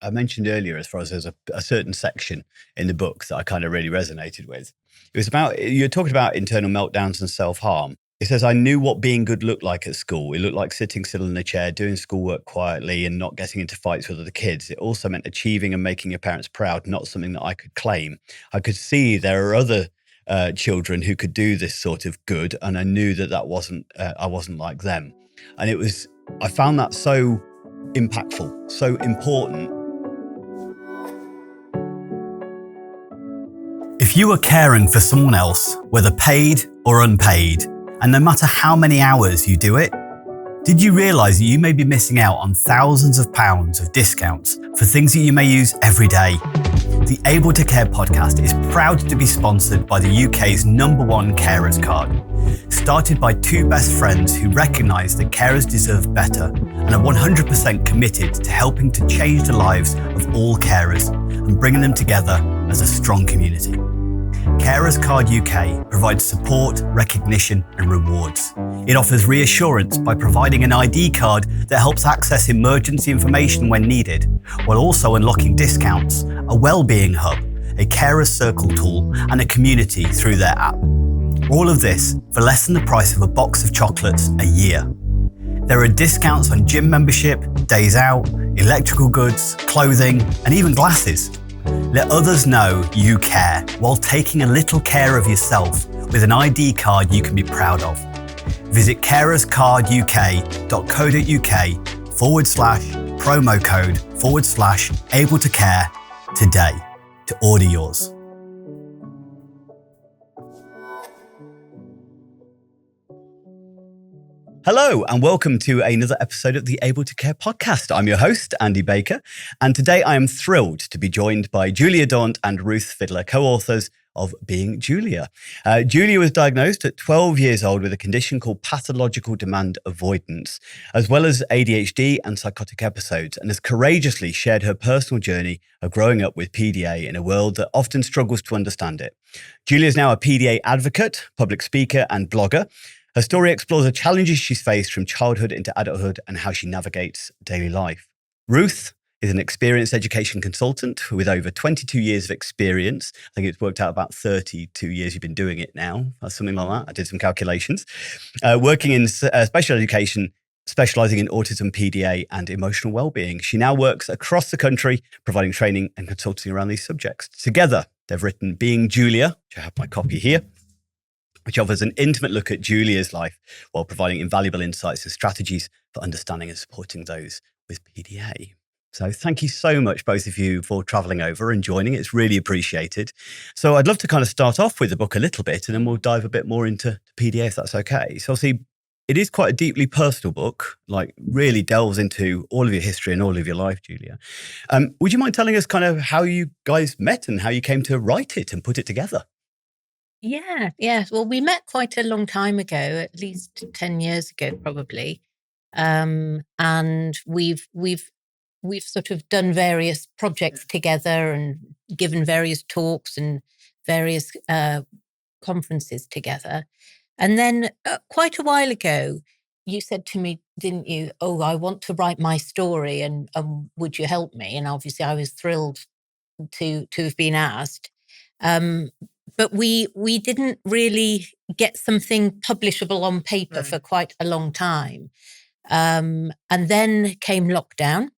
I mentioned earlier, as far as there's a certain section in the book that I kind of really resonated with. It was about, you're talking about internal meltdowns and self-harm. It says, I knew what being good looked like at school. It looked like sitting still in a chair, doing schoolwork quietly and not getting into fights with other kids. It also meant achieving and making your parents proud, not something that I could claim. I could see there are other children who could do this sort of good. And I knew that I wasn't like them. And I found that so impactful, so important. If you are caring for someone else, whether paid or unpaid, and no matter how many hours you do it, did you realise that you may be missing out on thousands of pounds of discounts for things that you may use every day? The Able to Care podcast is proud to be sponsored by the UK's #1 carers card. Started by two best friends who recognise that carers deserve better and are 100% committed to helping to change the lives of all carers and bringing them together as a strong community. Carers Card UK provides support, recognition and rewards. It offers reassurance by providing an ID card that helps access emergency information when needed, while also unlocking discounts, a wellbeing hub, a carers circle tool and a community through their app. All of this for less than the price of a box of chocolates a year. There are discounts on gym membership, days out, electrical goods, clothing and even glasses. Let others know you care while taking a little care of yourself with an ID card you can be proud of. Visit carerscarduk.co.uk/promo code/able to care today to order yours. Hello and welcome to another episode of the Able to Care podcast. I'm your host, Andy Baker, and today I am thrilled to be joined by Julia Daunt and Ruth Fidler, co-authors of Being Julia. Julia was diagnosed at 12 years old with a condition called Pathological Demand Avoidance, as well as ADHD and psychotic episodes, and has courageously shared her personal journey of growing up with PDA in a world that often struggles to understand it. Julia is now a PDA advocate, public speaker, and blogger. Her story explores the challenges she's faced from childhood into adulthood and how she navigates daily life. Ruth is an experienced education consultant with over 22 years of experience. I think it's worked out about 32 years you've been doing it now, or something like that. I did some calculations. Working in special education, specialising in autism, PDA and emotional wellbeing. She now works across the country, providing training and consulting around these subjects. Together, they've written Being Julia, which I have my copy here, which offers an intimate look at Julia's life while providing invaluable insights and strategies for understanding and supporting those with PDA. So thank you so much, both of you, for travelling over and joining. It's really appreciated. So I'd love to kind of start off with the book a little bit and then we'll dive a bit more into PDA if that's okay. So obviously, it is quite a deeply personal book, like really delves into all of your history and all of your life, Julia. Would you mind telling us kind of how you guys met and how you came to write it and put it together? Yeah. Well, we met quite a long time ago, at least 10 years ago, probably. And we've sort of done various projects together and given various talks and various conferences together. And then quite a while ago, you said to me, didn't you? Oh, I want to write my story and would you help me? And obviously I was thrilled to have been asked. But we didn't really get something publishable on paper for quite a long time. And then came lockdown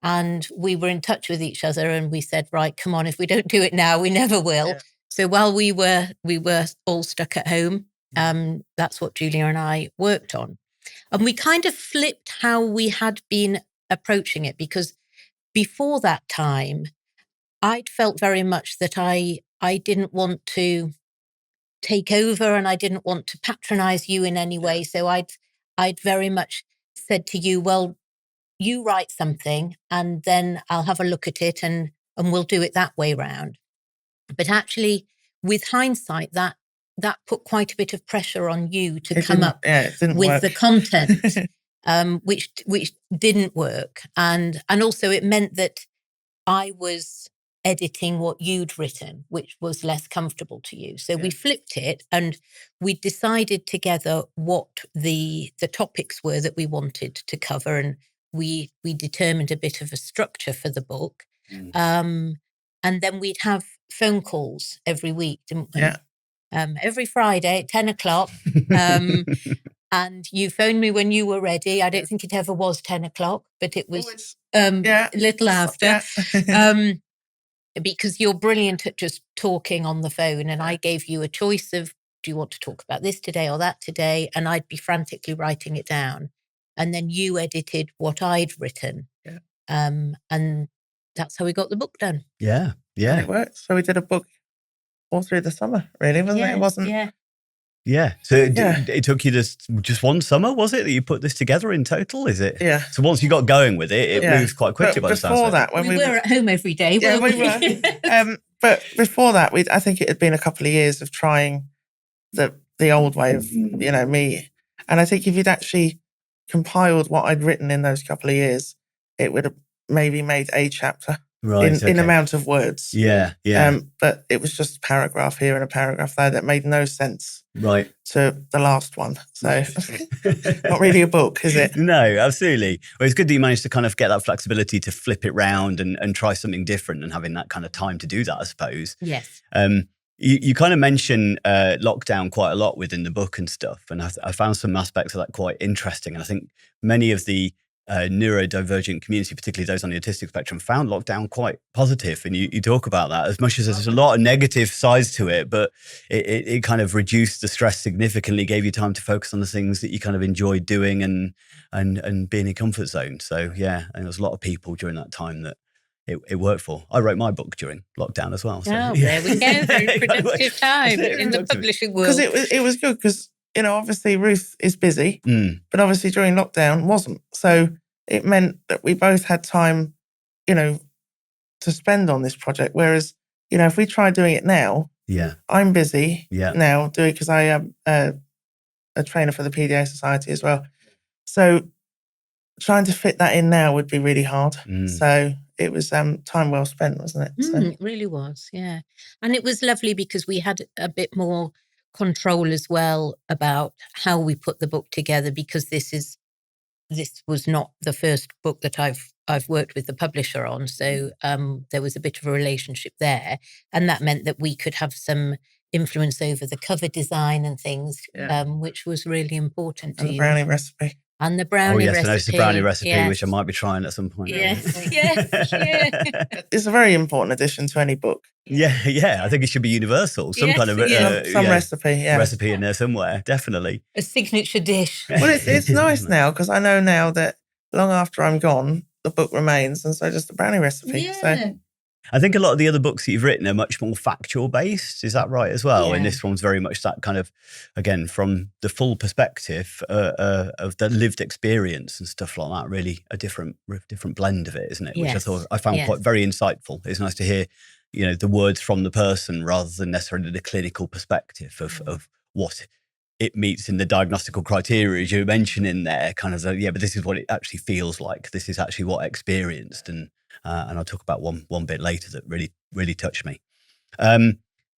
and we were in touch with each other and we said, right, come on, if we don't do it now, we never will. Yeah. So while we were all stuck at home, that's what Julia and I worked on. And we kind of flipped how we had been approaching it, because before that time, I'd felt very much that I didn't want to take over and I didn't want to patronize you in any way. So I'd very much said to you, well, you write something and then I'll have a look at it and we'll do it that way round. But actually, with hindsight, that put quite a bit of pressure on you to come up with the content, which didn't work. And also it meant that I was editing what you'd written, which was less comfortable to you. So we flipped it and we decided together what the topics were that we wanted to cover. And we determined a bit of a structure for the book. Mm. And then we'd have phone calls every week, didn't we? Yeah. Every Friday at 10 o'clock. And you phoned me when you were ready. I don't think it ever was 10 o'clock, but it was a little after. Yeah. Because you're brilliant at just talking on the phone. And I gave you a choice of, do you want to talk about this today or that today? And I'd be frantically writing it down. And then you edited what I'd written. Yeah. And that's how we got the book done. Yeah. And it worked. So we did a book all through the summer, really, wasn't it? It wasn't. Yeah. Yeah. So it took you just one summer, was it, that you put this together in total? Is it? Yeah. So once you got going with it, it moved quite quickly. But by the sounds before of it. that, when we were at home every day, yeah, weren't we were. But before that, I think it had been a couple of years of trying the old way of, me. And I think if you'd actually compiled what I'd written in those couple of years, it would have maybe made a chapter in amount of words. Yeah. But it was just a paragraph here and a paragraph there that made no sense to the last one. So not really a book, is it? No, absolutely. Well, it's good that you managed to kind of get that flexibility to flip it round and try something different and having that kind of time to do that, I suppose. Yes. You kind of mention lockdown quite a lot within the book and stuff. And I found some aspects of that quite interesting. And I think many of the neurodivergent community, particularly those on the autistic spectrum, found lockdown quite positive. And you talk about that as much as there's a lot of negative sides to it, but it kind of reduced the stress significantly, gave you time to focus on the things that you kind of enjoyed doing and being in a comfort zone. So yeah, and there was a lot of people during that time that it worked for. I wrote my book during lockdown as well. So, there we go. Very productive time in the publishing world. Because it was good because, obviously Ruth is busy, but obviously during lockdown wasn't. So it meant that we both had time, to spend on this project. Whereas, if we try doing it now, I'm busy now doing, because I am a trainer for the PDA Society as well. So trying to fit that in now would be really hard. So it was time well spent, wasn't it? So. It really was, yeah. And it was lovely because we had a bit more control as well about how we put the book together, because this was not the first book that I've worked with the publisher on. So there was a bit of a relationship there. And that meant that we could have some influence over the cover design and things, which was really important to you. And the brownie recipe. And the brownie recipe. I know it's the brownie recipe, which I might be trying at some point. Yes. It's a very important addition to any book. Yeah. I think it should be universal. Some kind of some recipe, recipe in there somewhere, definitely. A signature dish. Well, it's nice now because I know now that long after I'm gone, the book remains, and so does the brownie recipe. Yeah. So. I think a lot of the other books that you've written are much more factual based. Is that right as well? Yeah. And this one's very much that kind of, again, from the full perspective of the lived experience and stuff like that. Really a different blend of it, isn't it? Which I found quite very insightful. It's nice to hear, the words from the person rather than necessarily the clinical perspective of what it meets in the diagnostical criteria, as you mentioned in there, kind of, but this is what it actually feels like. This is actually what I experienced. And I'll talk about one bit later that really, really touched me.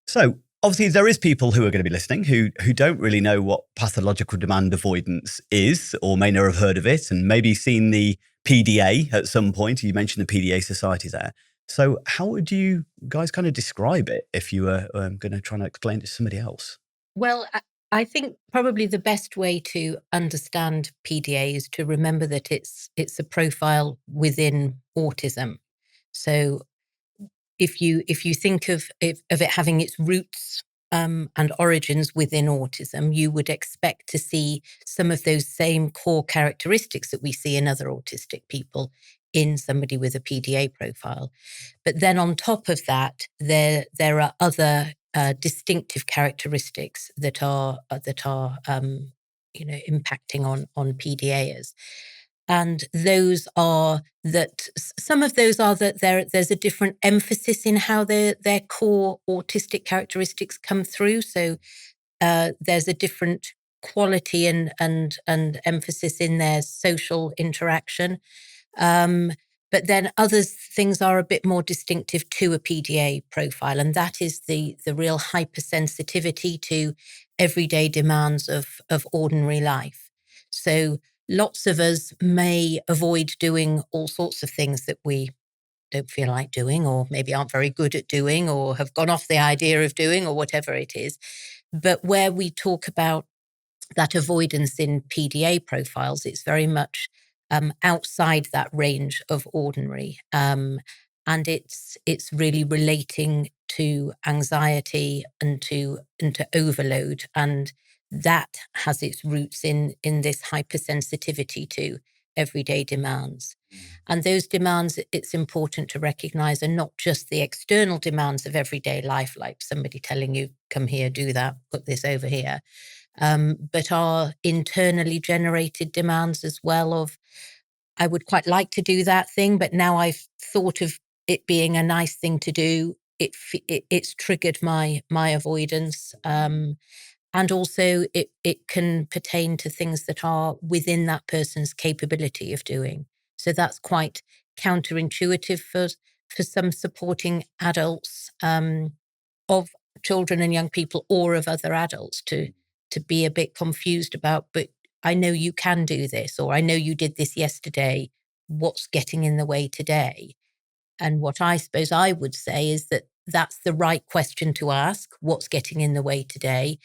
So obviously there is people who are going to be listening who don't really know what pathological demand avoidance is, or may not have heard of it and maybe seen the PDA at some point. You mentioned the PDA Society there. So how would you guys kind of describe it if you were going to try and explain it to somebody else? Well, I think probably the best way to understand PDA is to remember that it's a profile within autism. So if you think of it having its roots and origins within autism, you would expect to see some of those same core characteristics that we see in other autistic people in somebody with a PDA profile. But then on top of that, there are other distinctive characteristics that are impacting on PDAs. And those are that some of those are that there's a different emphasis in how their core autistic characteristics come through. So there's a different quality and emphasis in their social interaction. But then things are a bit more distinctive to a PDA profile, and that is the real hypersensitivity to everyday demands of ordinary life. So lots of us may avoid doing all sorts of things that we don't feel like doing, or maybe aren't very good at doing, or have gone off the idea of doing, or whatever it is. But where we talk about that avoidance in PDA profiles, it's very much outside that range of ordinary. And it's really relating to anxiety and to overload. And that has its roots in this hypersensitivity to everyday demands. And those demands, it's important to recognize, are not just the external demands of everyday life, like somebody telling you, come here, do that, put this over here, but are internally generated demands as well of, I would quite like to do that thing, but now I've thought of it being a nice thing to do, it's triggered my avoidance. And also it can pertain to things that are within that person's capability of doing. So that's quite counterintuitive for some supporting adults, of children and young people, or of other adults, to be a bit confused about, but I know you can do this, or I know you did this yesterday. What's getting in the way today? And what I suppose I would say is that that's the right question to ask. What's getting in the way today?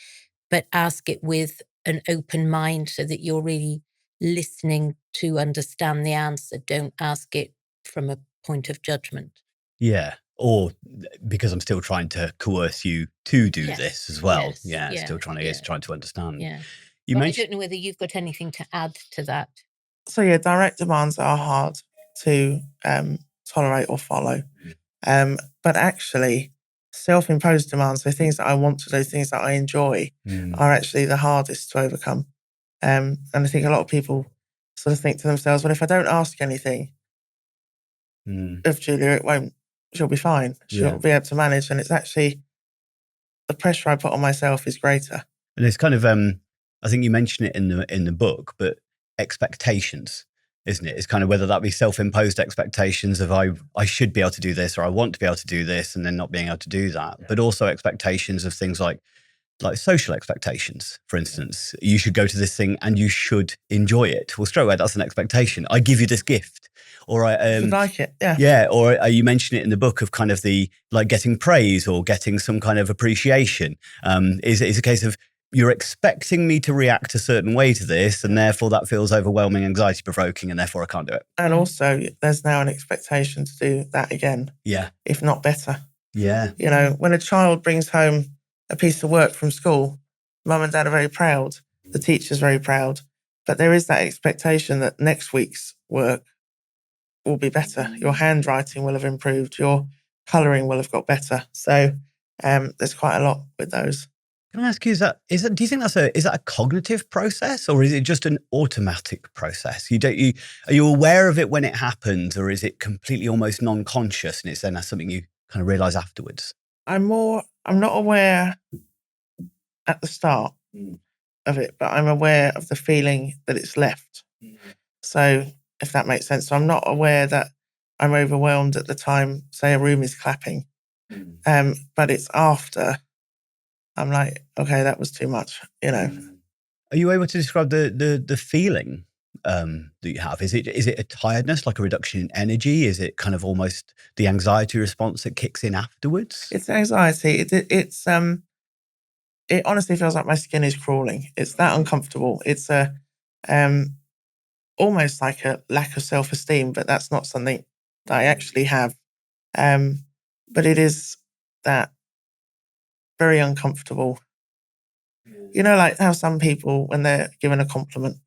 But ask it with an open mind so that you're really listening to understand the answer. Don't ask it from a point of judgment. Yeah. Or because I'm still trying to coerce you to do this as well. Yes. Still trying to understand. Yeah. You But mentioned, I don't know whether you've got anything to add to that. So yeah, direct demands are hard to tolerate or follow. But actually, self-imposed demands, so things that I want to do, things that I enjoy, are actually the hardest to overcome. And I think a lot of people sort of think to themselves, well, if I don't ask anything of Julia, she'll be fine. She'll be able to manage. And it's actually, the pressure I put on myself is greater. and it's kind of, I think you mention it in the book, but expectations, isn't it? It's kind of whether that be self-imposed expectations of I should be able to do this, or I want to be able to do this, and then not being able to do that, but also expectations of things like social expectations. For instance, you should go to this thing and you should enjoy it. Well, straight away, that's an expectation. I give you this gift, or I should like it, or you mention it in the book of kind of the getting praise or getting some kind of appreciation. Is a case of, you're expecting me to react a certain way to this, and therefore that feels overwhelming, anxiety provoking, and therefore I can't do it. And also, there's now an expectation to do that again. Yeah. If not better. Yeah. You know, when a child brings home a piece of work from school, mum and dad are very proud. The teacher's very proud. But there is that expectation that next week's work will be better. Your handwriting will have improved. Your colouring will have got better. So there's quite a lot with those. Can I ask you, do you think is that a cognitive process, or is it just an automatic process? Are you aware of it when it happens, or is it completely almost non-conscious, and it's then something you kind of realise afterwards? I'm not aware at the start of it, but I'm aware of the feeling that it's left. So if that makes sense. So I'm not aware that I'm overwhelmed at the time, say a room is clapping. But it's after I'm like, okay, that was too much, you know. Are you able to describe the feeling that you have? Is it a tiredness, like a reduction in energy? Is it kind of almost the anxiety response that kicks in afterwards? It's anxiety. It honestly feels like my skin is crawling. It's that uncomfortable. It's almost like a lack of self-esteem, but that's not something that I actually have. But it is that very uncomfortable. You know, like how some people, when they're given a compliment,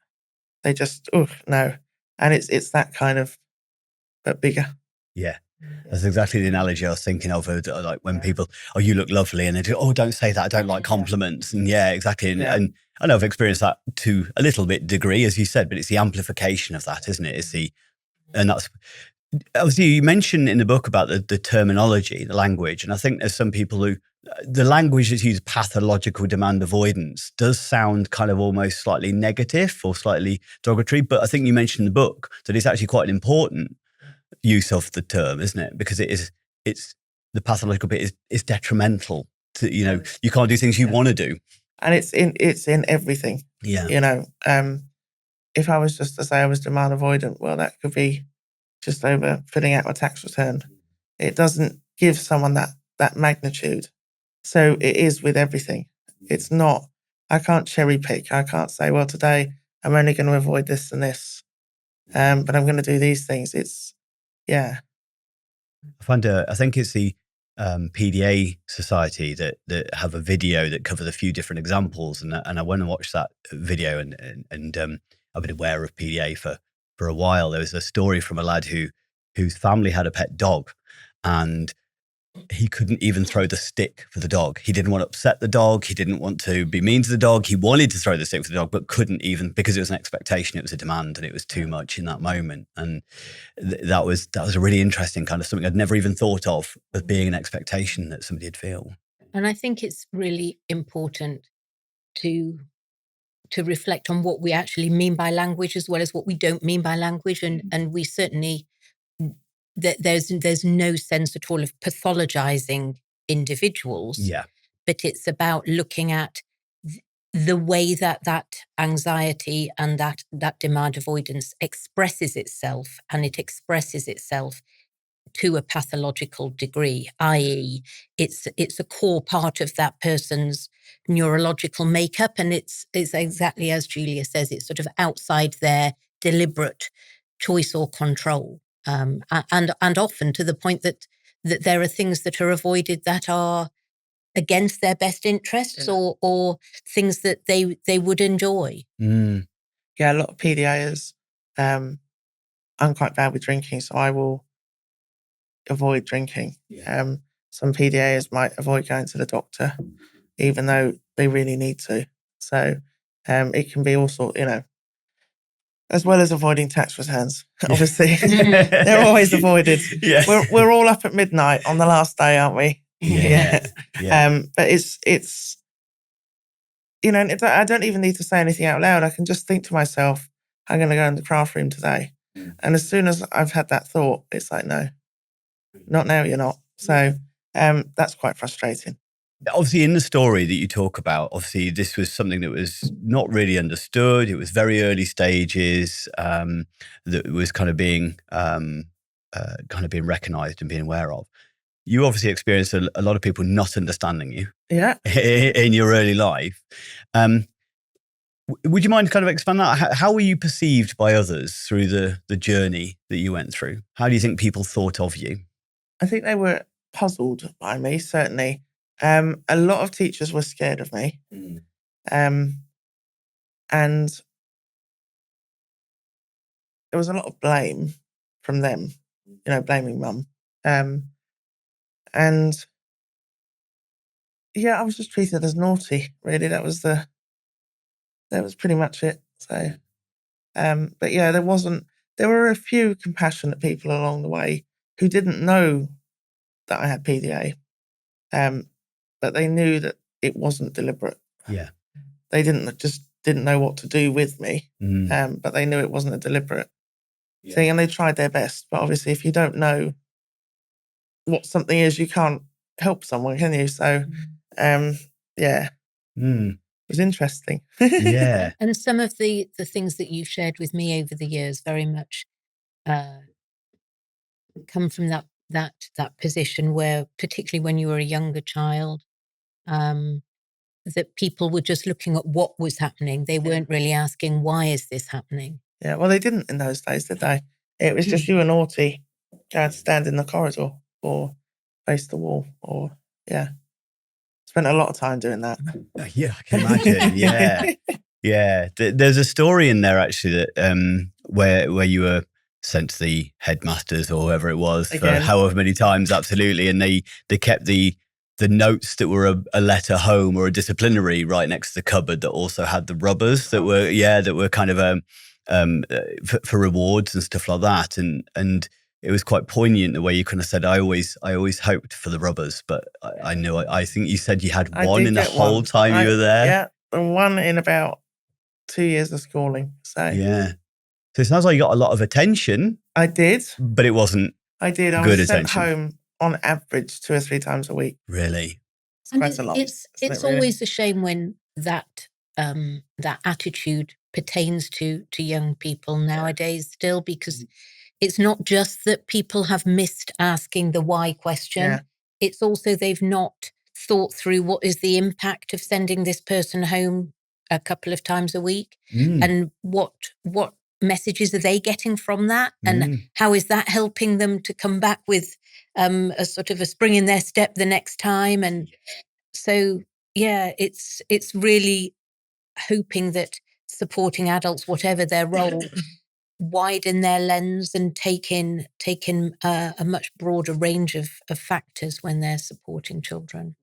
they just, no. And it's that kind of, but bigger. Yeah. That's exactly the analogy I was thinking of, like when people, you look lovely, and they do, don't say that, I don't like compliments. And yeah, exactly. And I know I've experienced that to a little bit degree, as you said, but it's the amplification of that, isn't it? And that's, obviously you mentioned in the book about the terminology, the language. And I think there's some people who, the language that's used, pathological demand avoidance, does sound kind of almost slightly negative or slightly derogatory. But I think you mentioned in the book that it's actually quite an important use of the term, isn't it? Because it's the pathological bit is detrimental to, you can't do things you want to do. And it's in everything. Yeah. You know, if I was just to say I was demand avoidant, well, that could be just over filling out my tax return. It doesn't give someone that magnitude. So it is with everything. It's not, I can't cherry pick. I can't say, well, today I'm only going to avoid this and this, but I'm going to do these things. It's, yeah. I think it's the PDA Society that have a video that covers a few different examples, and I went and watched that video, and I've been aware of PDA for a while. There was a story from a lad whose family had a pet dog, and he couldn't even throw the stick for the dog. He didn't want to upset the dog. He didn't want to be mean to the dog. He wanted to throw the stick for the dog, but couldn't even, because it was an expectation. It was a demand, and it was too much in that moment. And that was a really interesting kind of something I'd never even thought of as being an expectation that somebody would feel. And I think it's really important to reflect on what we actually mean by language as well as what we don't mean by language. And we certainly, there's no sense at all of pathologizing individuals. Yeah. But it's about looking at the way that anxiety and that demand avoidance expresses itself, and it expresses itself to a pathological degree, i.e. it's a core part of that person's neurological makeup, and it's exactly as Julia says, it's sort of outside their deliberate choice or control, and often to the point that there are things that are avoided that are against their best interests, or things that they would enjoy. Yeah, a lot of PDAs, I'm quite bad with drinking, so I will avoid drinking. Some PDAs might avoid going to the doctor, even though they really need to. So it can be all sort, as well as avoiding tax returns, obviously. They're always avoided. Yeah. We're all up at midnight on the last day, aren't we? Yeah. But it's I don't even need to say anything out loud. I can just think to myself, I'm going to go in the craft room today. And as soon as I've had that thought, it's like, no, not now, you're not. So that's quite frustrating. Obviously, in the story that you talk about, obviously, this was something that was not really understood. It was very early stages, that was kind of being recognised and being aware of. You obviously experienced a lot of people not understanding you. Yeah. In your early life. Would you mind kind of expand that? How were you perceived by others through the journey that you went through? How do you think people thought of you? I think they were puzzled by me, certainly. A lot of teachers were scared of me. And there was a lot of blame from them, blaming mum. And yeah, I was just treated as naughty, really. That was pretty much it. So, but yeah, there were a few compassionate people along the way who didn't know that I had PDA. But they knew that it wasn't deliberate. Yeah. They didn't know what to do with me. But they knew it wasn't a deliberate thing, and they tried their best. But obviously, if you don't know what something is, you can't help someone, can you? So, yeah. It was interesting. Yeah. And some of the things that you've shared with me over the years very much come from that position where, particularly when you were a younger child, that people were just looking at what was happening. They weren't really asking, why is this happening? Yeah, well, they didn't in those days, did they? It was just you were naughty, go and stand in the corridor or face the wall, or, yeah. Spent a lot of time doing that. Yeah, I can imagine. Yeah. Yeah. There's a story in there, actually, that where you were sent to the headmasters or whoever it was for however many times, absolutely, and they kept the notes that were a letter home or a disciplinary right next to the cupboard that also had the rubbers that were kind of for rewards and stuff like that, and it was quite poignant the way you kind of said, I always hoped for the rubbers, but I think you said you had one in the whole time you were there. Yeah, and one in about 2 years of schooling. So yeah, so it sounds like you got a lot of attention. I did, but it wasn't. I did. I was sent home on average 2 or 3 times a week. Really, it's quite a lot. It's always a shame when that attitude pertains to young people nowadays still, because it's not just that people have missed asking the why question. Yeah. It's also they've not thought through what is the impact of sending this person home a couple of times a week, and what messages are they getting from that, and how is that helping them to come back with a sort of a spring in their step the next time. And so it's really hoping that supporting adults, whatever their role, widen their lens and take in a much broader range of factors when they're supporting children.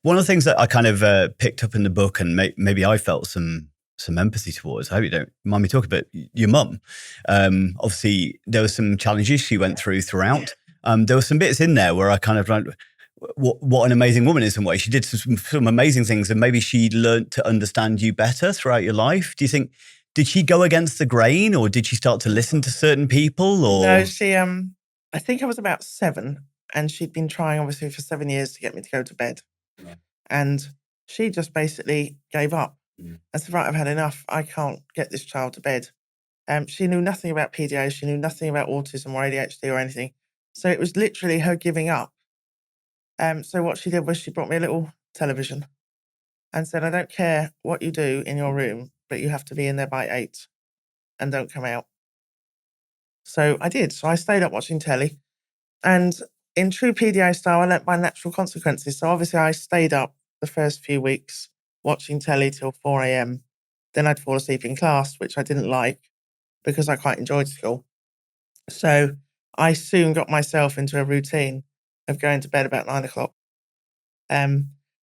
One of the things that I kind of picked up in the book, and maybe I felt some empathy towards, I hope you don't mind me talking about your mum. Obviously, there were some challenges she went throughout. There were some bits in there where I kind of like, what an amazing woman in some way. She did some amazing things, and maybe she learned to understand you better throughout your life. Do you think, did she go against the grain, or did she start to listen to certain people? Or no, she I think I was about 7, and she'd been trying obviously for 7 years to get me to go to bed. Yeah. And she just basically gave up. I said, right, I've had enough. I can't get this child to bed. She knew nothing about PDA. She knew nothing about autism or ADHD or anything. So it was literally her giving up. So what she did was she brought me a little television and said, I don't care what you do in your room, but you have to be in there by 8 and don't come out. So I did. So I stayed up watching telly, and in true PDA style, I learnt by natural consequences. So obviously I stayed up the first few weeks watching telly till 4 a.m. Then I'd fall asleep in class, which I didn't like because I quite enjoyed school. So I soon got myself into a routine of going to bed about 9 o'clock.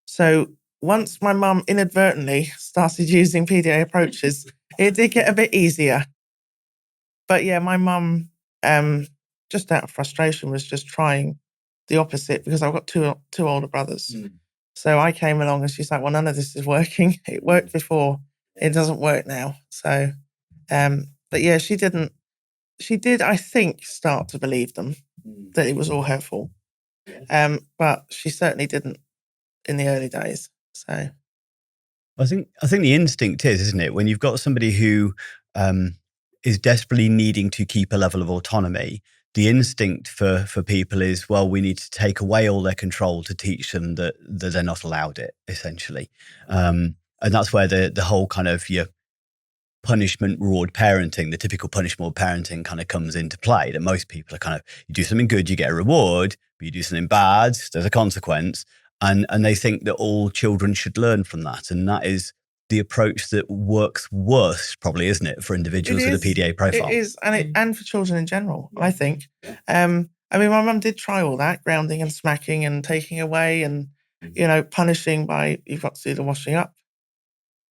So once my mum inadvertently started using PDA approaches, it did get a bit easier. But yeah, my mum, just out of frustration, was just trying the opposite, because I've got two older brothers. So I came along and she's like, well, none of this is working. It worked before. It doesn't work now. So, but yeah, she did, I think, start to believe them, that it was all her fault. But she certainly didn't in the early days. So I think the instinct is, isn't it, when you've got somebody who is desperately needing to keep a level of autonomy, the instinct for people is, well, we need to take away all their control to teach them that they're not allowed it, essentially. And that's where the whole kind of your punishment reward parenting, the typical punishment reward parenting kind of comes into play, that most people are kind of, you do something good, you get a reward, but you do something bad, there's a consequence. And they think that all children should learn from that. And that is the approach that works worst, probably, isn't it, for individuals with a PDA profile? It is, and for children in general, I think. I mean, my mum did try all that, grounding and smacking and taking away and, punishing by, you've got to do the washing up.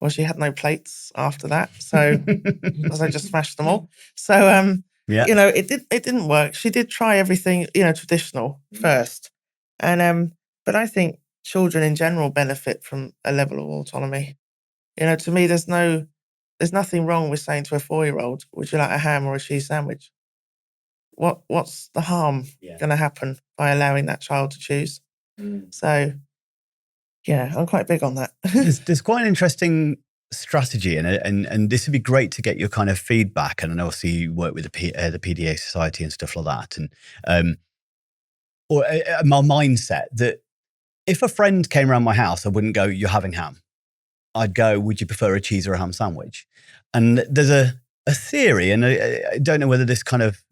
Well, she had no plates after that, so because I just smashed them all. So, it didn't work. She did try everything, traditional first. And but I think children in general benefit from a level of autonomy. To me, there's nothing wrong with saying to a 4-year-old, would you like a ham or a cheese sandwich? What's the harm going to happen by allowing that child to choose? So, yeah, I'm quite big on that. There's quite an interesting strategy in it, and this would be great to get your kind of feedback. And I know, obviously, you work with the PDA Society and stuff like that, and or my mindset that if a friend came around my house, I wouldn't go, "You're having ham." I'd go, "Would you prefer a cheese or a ham sandwich?" And there's a theory, and I don't know whether this kind of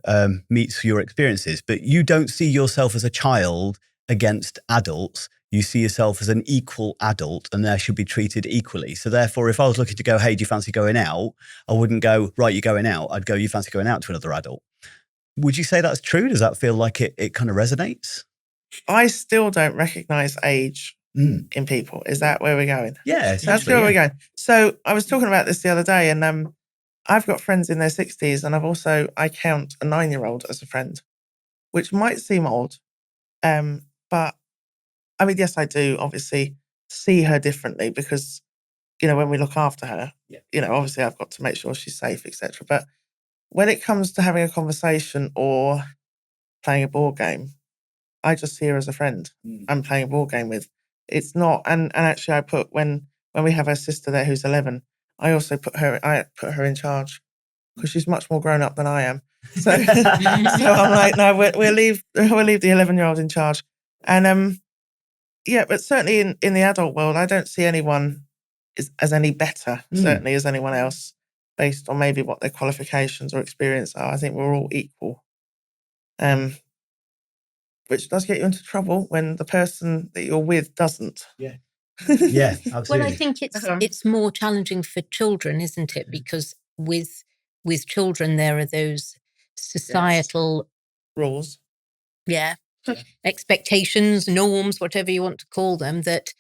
meets your experiences, but you don't see yourself as a child against adults. You see yourself as an equal adult, and they should be treated equally. So therefore, if I was looking to go, "Hey, do you fancy going out?" I wouldn't go, "Right, you're going out." I'd go, "You fancy going out to another adult?" Would you say that's true? Does that feel like it kind of resonates? I still don't recognise age in people. Is that where we're going? Yeah, that's where we're going. So I was talking about this the other day, and I've got friends in their 60s, and I count a 9-year-old as a friend, which might seem odd, but I mean, yes, I do obviously see her differently because, when we look after her, obviously I've got to make sure she's safe, etc. But when it comes to having a conversation or playing a board game, I just see her as a friend I'm playing a board game with. It's not, and actually I put, when we have her sister there who's 11, I also put her in charge because she's much more grown up than I am. So, so I'm like, no, we'll leave the 11-year-old in charge. And yeah, but certainly in the adult world, I don't see anyone as any better, certainly as anyone else, based on maybe what their qualifications or experience are. I think we're all equal. Which does get you into trouble when the person that you're with doesn't. Yeah. Yeah, absolutely. Well, I think it's more challenging for children, isn't it? Because with children, there are those societal rules. Yeah. Expectations, norms, whatever you want to call them, that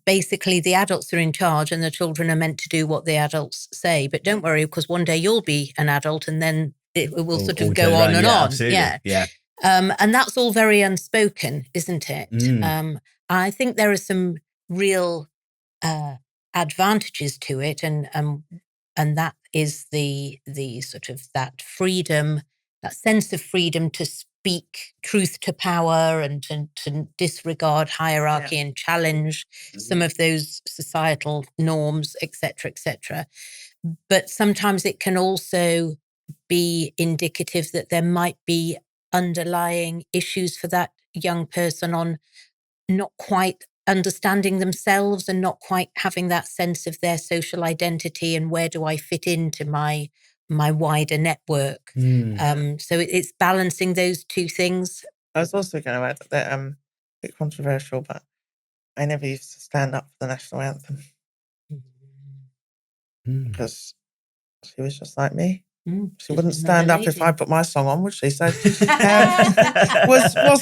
basically the adults are in charge and the children are meant to do what the adults say. But don't worry, because one day you'll be an adult and then it will sort of go on and on. Absolutely. Yeah. And that's all very unspoken, isn't it? I think there are some real advantages to it, and that is the sort of that freedom, that sense of freedom to speak truth to power and to disregard hierarchy and challenge some of those societal norms, etc., etc. But sometimes it can also be indicative that there might be underlying issues for that young person on not quite understanding themselves and not quite having that sense of their social identity and where do I fit into my wider network. So it's balancing those two things. I was also going to add that a bit controversial, but I never used to stand up for the national anthem because she was just like me. She wouldn't stand up if I put my song on, would she? So was my.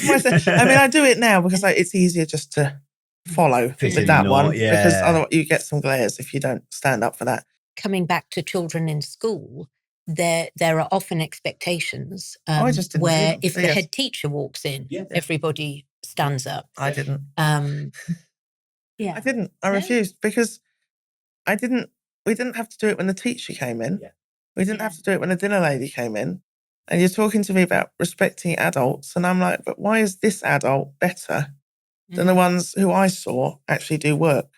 I mean, I do it now because it's easier just to follow with that one because otherwise you get some glares if you don't stand up for that. Coming back to children in school, there are often expectations where if the head teacher walks in, everybody stands up. I didn't. Yeah, I didn't. I refused because we didn't have to do it when the teacher came in. We didn't have to do it when the dinner lady came in. And you're talking to me about respecting adults. And I'm like, but why is this adult better than the ones who I saw actually do work?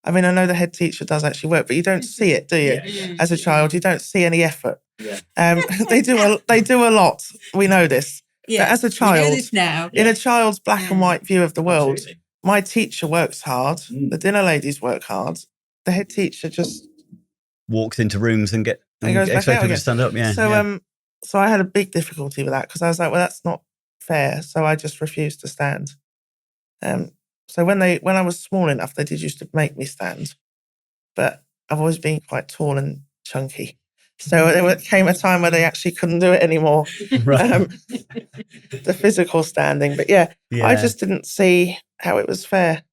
I mean, I know the head teacher does actually work, but you don't see it, do you? As a child, you don't see any effort. They do a lot. We know this. But as a child, we know this now. In a child's black and white view of the world, my teacher works hard. The dinner ladies work hard. The head teacher just walks into rooms and goes back out to stand up. So I had a big difficulty with that because I was like, well, that's not fair. So I just refused to stand. So when I was small enough, they did used to make me stand, but I've always been quite tall and chunky. So there came a time where they actually couldn't do it anymore. The physical standing, but I just didn't see how it was fair.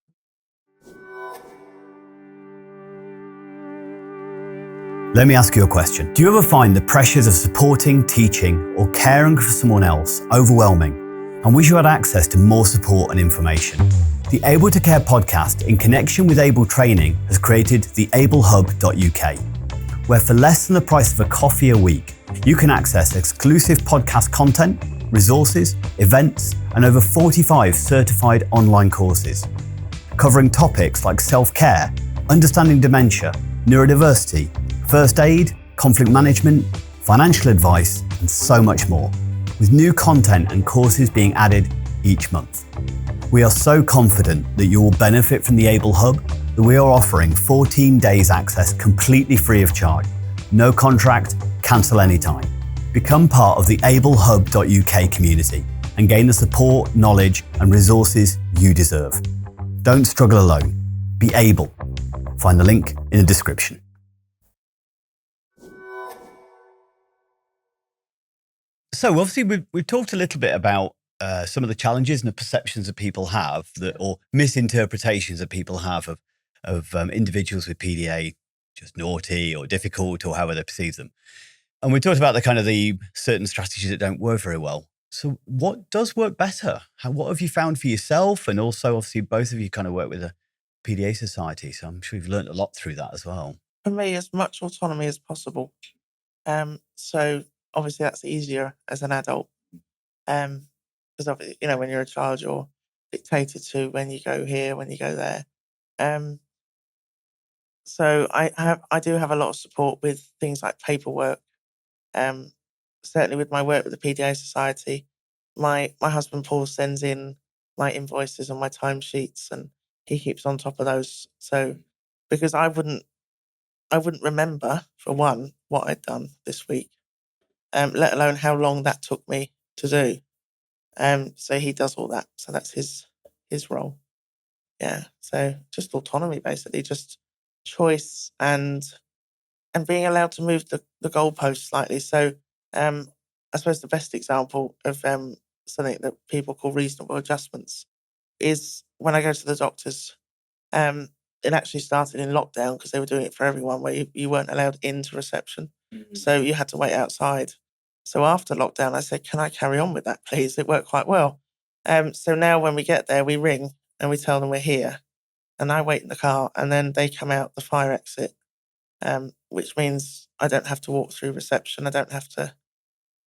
Let me ask you a question. Do you ever find the pressures of supporting, teaching, or caring for someone else overwhelming and wish you had access to more support and information? The Able to Care podcast, in connection with Able Training, has created the ablehub.uk, where for less than the price of a coffee a week, you can access exclusive podcast content, resources, events, and over 45 certified online courses, covering topics like self-care, understanding dementia, neurodiversity, first aid, conflict management, financial advice, and so much more, with new content and courses being added each month. We are so confident that you will benefit from the Able Hub that we are offering 14 days access completely free of charge. No contract, cancel anytime. Become part of the ablehub.uk community and gain the support, knowledge, and resources you deserve. Don't struggle alone. Be able. Find the link in the description. So obviously we've talked a little bit about some of the challenges and the perceptions that people have or misinterpretations that people have of individuals with PDA, just naughty or difficult or however they perceive them. And we talked about the certain strategies that don't work very well. So what does work better? What have you found for yourself? And also obviously both of you kind of work with a PDA society. So I'm sure you've learned a lot through that as well. For me, as much autonomy as possible. So obviously that's easier as an adult. Because obviously, when you're a child, you're dictated to when you go here, when you go there. So I do have a lot of support with things like paperwork. Certainly with my work with the PDA Society, my husband Paul sends in my invoices and my timesheets, and he keeps on top of those. So because I wouldn't remember, for one, what I'd done this week, let alone how long that took me to do. So he does all that. So that's his role. Yeah. So just autonomy, basically, just choice and being allowed to move the goalposts slightly. So I suppose the best example of something that people call reasonable adjustments is when I go to the doctors. It actually started in lockdown because they were doing it for everyone, where you weren't allowed into reception. Mm-hmm. So you had to wait outside. So after lockdown, I said, can I carry on with that, please? It worked quite well. So now when we get there, we ring and we tell them we're here. And I wait in the car, and then they come out the fire exit, which means I don't have to walk through reception. I don't have to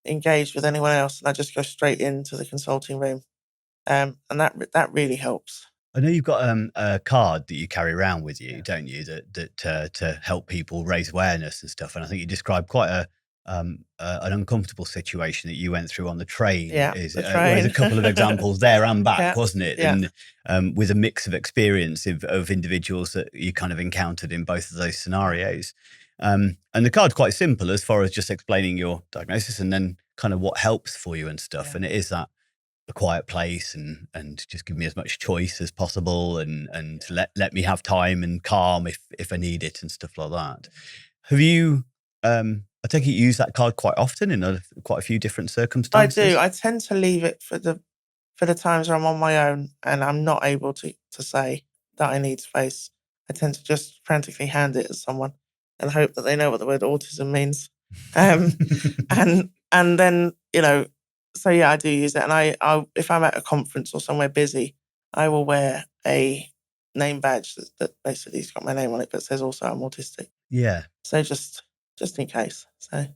engage with anyone else. And I just go straight into the consulting room. And that really helps. I know you've got a card that you carry around with you, don't you? That to help people raise awareness and stuff. And I think you described quite an uncomfortable situation that you went through on the train. Yeah, the train. There's a couple of examples there and back, Yeah, wasn't it? yeah. And with a mix of experience of individuals that you kind of encountered in both of those scenarios. And the card's quite simple as far as just explaining your diagnosis and then kind of what helps for you and stuff. Yeah. And it is that a quiet place and just give me as much choice as possible and let me have time and calm if I need it and stuff like that. Have you, I take it you use that card quite often in quite a few different circumstances? I do. I tend to leave it for the times where I'm on my own and I'm not able to say that I need space. I tend to just frantically hand it to someone and hope that they know what the word autism means. And then, so yeah, I do use it. And I if I'm at a conference or somewhere busy, I will wear a name badge that basically has got my name on it, but says also I'm autistic. Yeah. So just in case. So.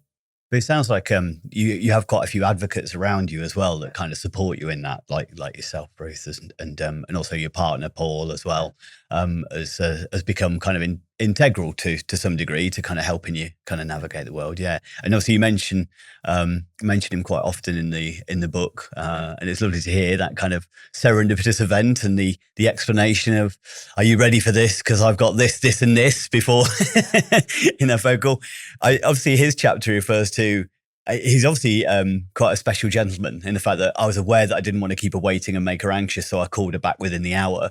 But it sounds like you have quite a few advocates around you as well that kind of support you in that, like yourself, Ruth, and also your partner Paul as well, has become kind of integral to some degree to kind of helping you kind of navigate the world. Yeah, and also you mention him quite often in the book, and it's lovely to hear that kind of serendipitous event and the explanation of, are you ready for this? Because I've got this and this before in a vocal. Obviously his chapter refers to, he's obviously quite a special gentleman in the fact that I was aware that I didn't want to keep her waiting and make her anxious, so I called her back within the hour.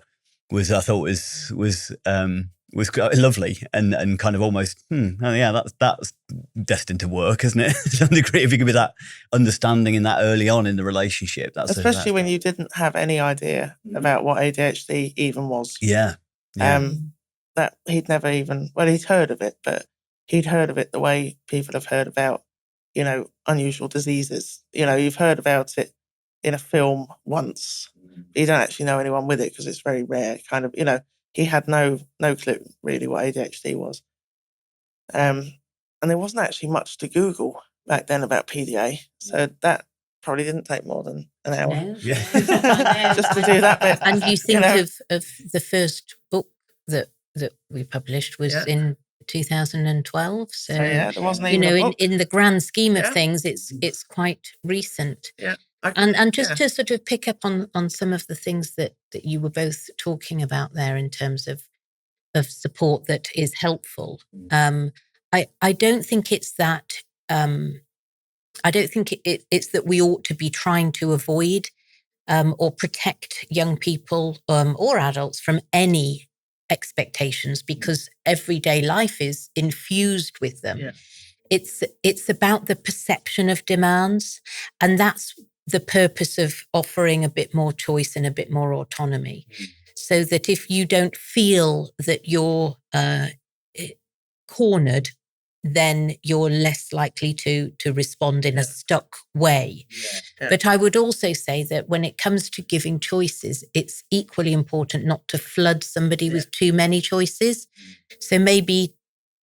I thought was quite lovely and kind of almost, oh yeah, that's destined to work, isn't it? To some degree, if you could be that understanding and that early on in the relationship, especially when you didn't have any idea about what ADHD even was. Yeah. That he'd never even, he'd heard of it, but he'd heard of it the way people have heard about, unusual diseases. You've heard about it in a film once, but you don't actually know anyone with it because it's very rare. Kind of, he had no clue really what ADHD was. And there wasn't actually much to Google back then about PDA, so that probably didn't take more than an hour. No, yeah. Just to do that bit. And you think of the first book that we published was in 2012. So yeah, there wasn't even a book. in the grand scheme of things, it's quite recent. Yeah. And just to sort of pick up on some of the things that you were both talking about there in terms of support that is helpful. I don't think it's that. I don't think it's that we ought to be trying to avoid or protect young people or adults from any expectations, because everyday life is infused with them. Yeah. It's about the perception of demands, and that's the purpose of offering a bit more choice and a bit more autonomy, so that if you don't feel that you're cornered, then you're less likely to respond in a stuck way. Yeah. But I would also say that when it comes to giving choices, it's equally important not to flood somebody with too many choices. So maybe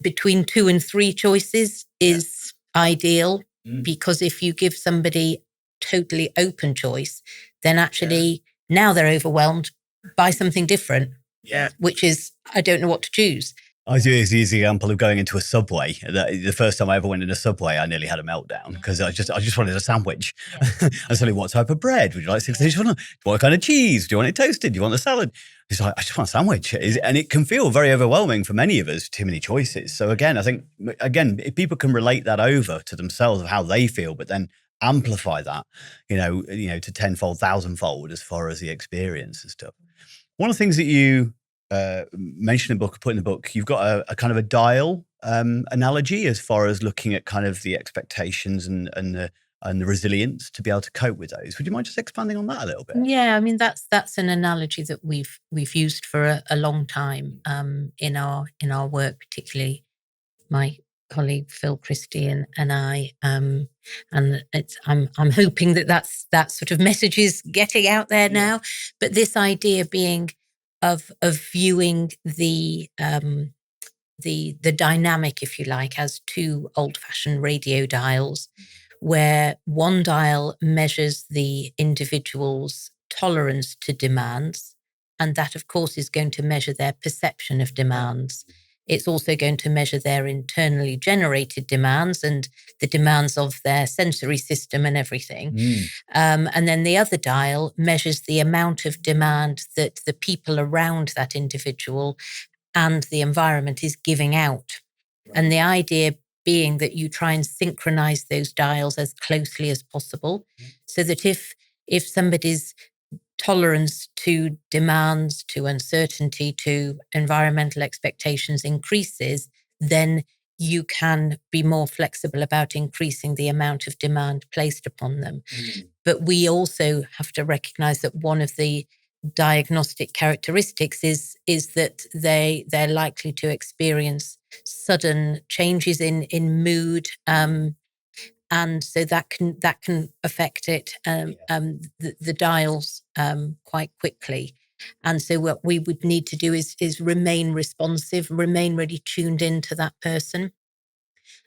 between 2 and 3 choices is ideal, because if you give somebody totally open choice, then actually now they're overwhelmed by something different, which is, I don't know what to choose. I use the example of going into a Subway. The first time I ever went in a Subway, I nearly had a meltdown because I just wanted a sandwich. Yeah. I said, what type of bread? Would you like 6 days? What kind of cheese? Do you want it toasted? Do you want the salad? It's like, I just want a sandwich. And it can feel very overwhelming for many of us, too many choices. So again, I think, if people can relate that over to themselves of how they feel, but then amplify that, to tenfold, thousandfold as far as the experience and stuff. One of the things that you mention in the book, put in the book, you've got a kind of a dial analogy as far as looking at kind of the expectations and the resilience to be able to cope with those. Would you mind just expanding on that a little bit? Yeah, I mean that's an analogy that we've used for a long time in our work, particularly my colleague Phil Christie and I, and I'm hoping that sort of message is getting out there now. But this idea being of viewing the dynamic, if you like, as two old-fashioned radio dials, where one dial measures the individual's tolerance to demands, and that, of course, is going to measure their perception of demands. It's also going to measure their internally generated demands and the demands of their sensory system and everything. And then the other dial measures the amount of demand that the people around that individual and the environment is giving out. And the idea being that you try and synchronize those dials as closely as possible, so that if somebody's tolerance to demands, to uncertainty, to environmental expectations increases, then you can be more flexible about increasing the amount of demand placed upon them. But we also have to recognize that one of the diagnostic characteristics is that they're likely to experience sudden changes in mood, and so that can affect it, the dials quite quickly. And so what we would need to do is remain responsive, remain really tuned into that person.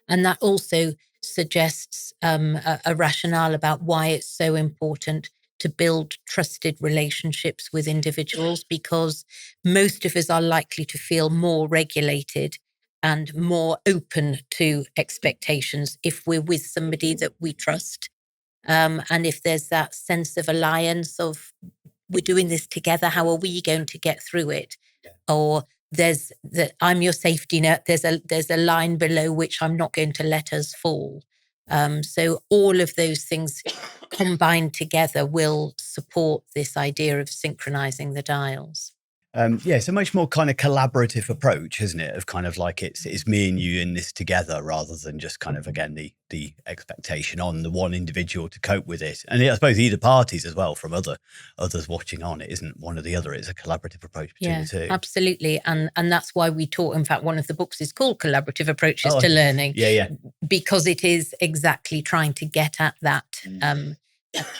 And that also suggests a rationale about why it's so important to build trusted relationships with individuals, because most of us are likely to feel more regulated and more open to expectations if we're with somebody that we trust. And if there's that sense of alliance of, we're doing this together, how are we going to get through it? Or there's I'm your safety net. There's a line below which I'm not going to let us fall. So all of those things combined together will support this idea of synchronizing the dials. It's a much more kind of collaborative approach, isn't it? Of kind of like it's me and you in this together, rather than just kind of, again, the expectation on the one individual to cope with it. And I suppose either parties as well, from others watching on, it isn't one or the other. It's a collaborative approach between the two. Absolutely. And that's why we taught, in fact, one of the books is called Collaborative Approaches to Learning. Yeah. Because it is exactly trying to get at that,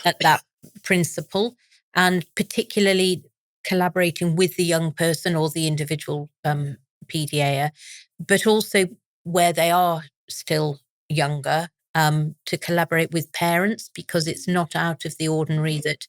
at that principle, and particularly collaborating with the young person or the individual PDA, but also where they are still younger, to collaborate with parents, because it's not out of the ordinary that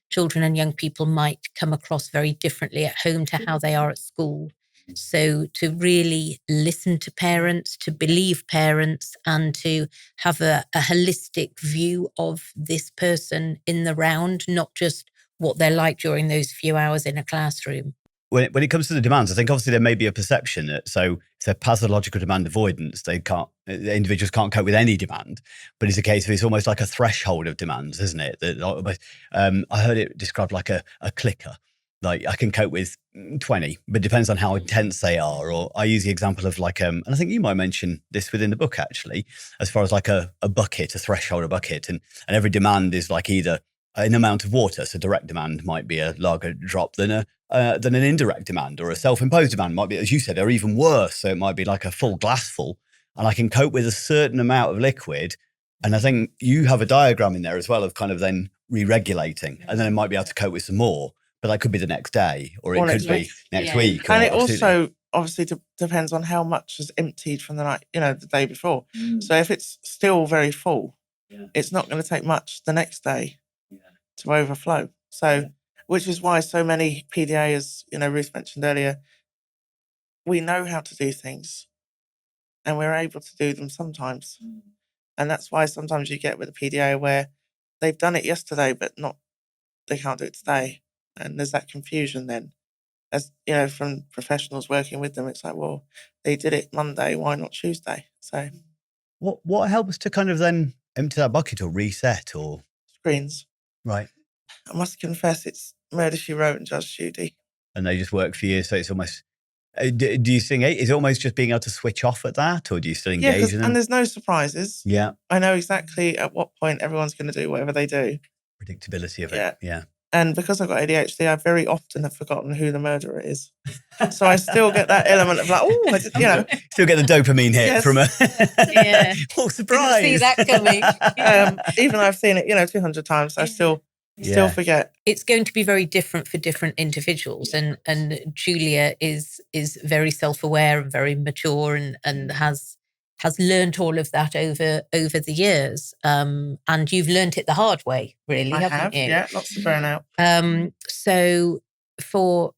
children and young people might come across very differently at home to how they are at school. So to really listen to parents, to believe parents, and to have a holistic view of this person in the round, not just what they're like during those few hours in a classroom. When it comes to the demands, I think obviously there may be a perception that, so if they're pathological demand avoidance, the individuals can't cope with any demand, but it's a case of, it's almost like a threshold of demands, isn't it? I heard it described like a clicker. Like, I can cope with 20, but it depends on how intense they are. Or I use the example of like, and I think you might mention this within the book actually, as far as like a bucket, a threshold, a bucket, and every demand is like either an amount of water. So direct demand might be a larger drop than an indirect demand, or a self-imposed demand might be, as you said, or even worse. So it might be like a full glass full, and I can cope with a certain amount of liquid. And I think you have a diagram in there as well of kind of then re-regulating, and then I might be able to cope with some more, but that could be the next day, or it could be next week. And it also obviously depends on how much is emptied from the night, the day before. So if it's still very full, it's not going to take much the next day to overflow. So, which is why so many PDA, as Ruth mentioned earlier, we know how to do things and we're able to do them sometimes. And that's why sometimes you get with the PDA where they've done it yesterday, but they can't do it today. And there's that confusion then. As you know, from professionals working with them, it's like, well, they did it Monday, why not Tuesday? So what helps to kind of then empty that bucket or reset or screens. Right. I must confess, it's Murder, She Wrote and Judge Judy. And they just work for you, so it's almost. Do you think is it almost just being able to switch off at that, or do you still engage in them? And there's no surprises. Yeah, I know exactly at what point everyone's going to do whatever they do. Predictability of it. Yeah. And because I've got ADHD, I very often have forgotten who the murderer is. So I still get that element of like, oh, Still get the dopamine hit from a surprise. Didn't see that coming. Even though I've seen it, 200 times, I still forget. It's going to be very different for different individuals, and Julia is very self-aware and very mature, and has learnt all of that over the years. And you've learnt it the hard way, really, haven't you? Yeah, lots of burnout. So for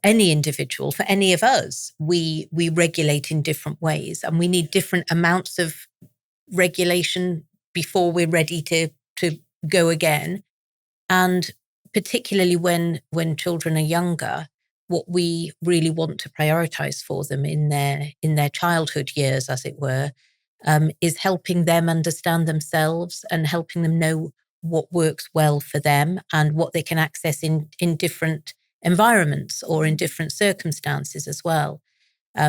any individual, for any of us, we regulate in different ways, and we need different amounts of regulation before we're ready to go again. And particularly when children are younger, what we really want to prioritize for them in their childhood years, as it were, is helping them understand themselves and helping them know what works well for them and what they can access in different environments or in different circumstances as well,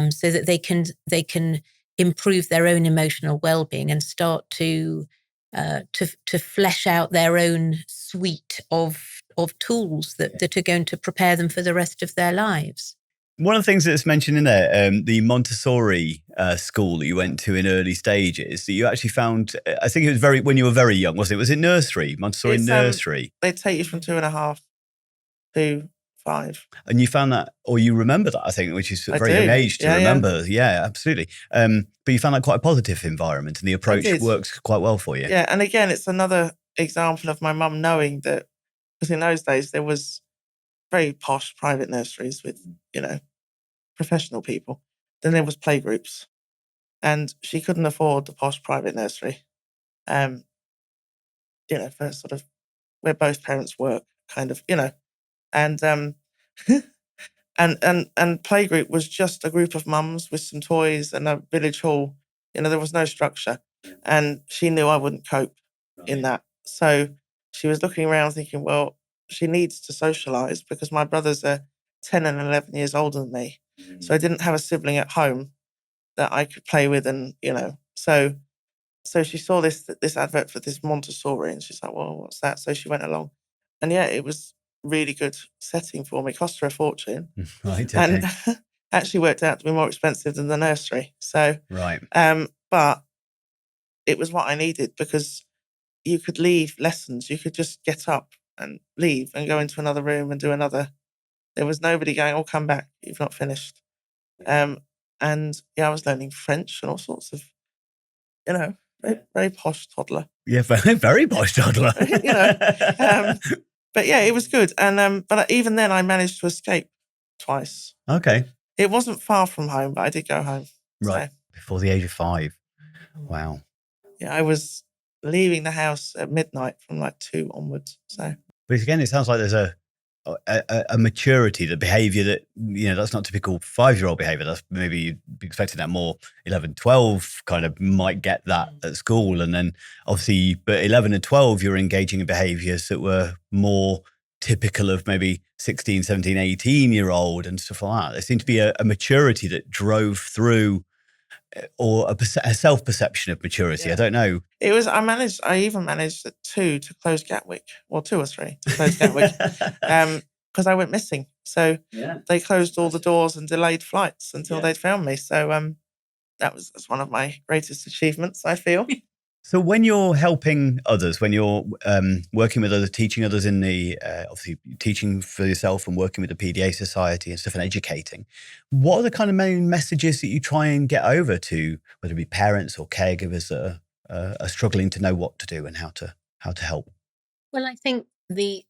so that they can improve their own emotional well-being and start to flesh out their own suite of tools that are going to prepare them for the rest of their lives. One of the things that's mentioned in there, the Montessori school that you went to in early stages, that you actually found, I think it was when you were very young, wasn't it? Was it nursery? Montessori nursery? They take you from 2.5 to 5. And you found that, or you remember that, I think, which is a very young age to remember. Yeah, absolutely. But you found that quite a positive environment, and the approach works quite well for you. Yeah, and again, it's another example of my mum knowing that, because in those days there was very posh private nurseries with, professional people. Then there was playgroups, and she couldn't afford the posh private nursery. For sort of where both parents work, kind of, and and playgroup was just a group of mums with some toys and a village hall. There was no structure, and she knew I wouldn't cope in that. So she was looking around thinking, well, she needs to socialise because my brothers are 10 and 11 years older than me. So I didn't have a sibling at home that I could play with, and so she saw this advert for this Montessori, and she's like, well, what's that? So she went along, and it was really good setting for me. It cost her a fortune, right? Okay. And actually worked out to be more expensive than the nursery. So right, but it was what I needed, because you could leave lessons, you could just get up and leave and go into another room and do another. There was nobody going, oh, come back, you've not finished. And I was learning French and all sorts of, very, very posh toddler. Yeah, very, very posh toddler. But it was good. And but even then I managed to escape twice. Okay. It wasn't far from home, but I did go home. Right. So. Before the age of 5. Wow. Yeah, I was leaving the house at midnight from like 2 onwards. So. But again, it sounds like there's a maturity, the behavior that, that's not typical 5-year-old behavior. That's maybe you'd be expecting that more 11, 12 kind of might get that at school. And then obviously, but 11 and 12, you're engaging in behaviors that were more typical of maybe 16, 17, 18-year-old and stuff like that. There seemed to be a maturity that drove through, or a self-perception of maturity. Yeah. I don't know. It was, I even managed at 2 to close Gatwick, or 2 or 3 to close Gatwick, because I went missing. So they closed all the doors and delayed flights until they'd found me. So that's one of my greatest achievements, I feel. So when you're helping others, when you're working with others, teaching others in the, obviously teaching for yourself and working with the PDA Society and stuff and educating, what are the kind of main messages that you try and get over to, whether it be parents or caregivers that are struggling to know what to do and how to help? Well, I think the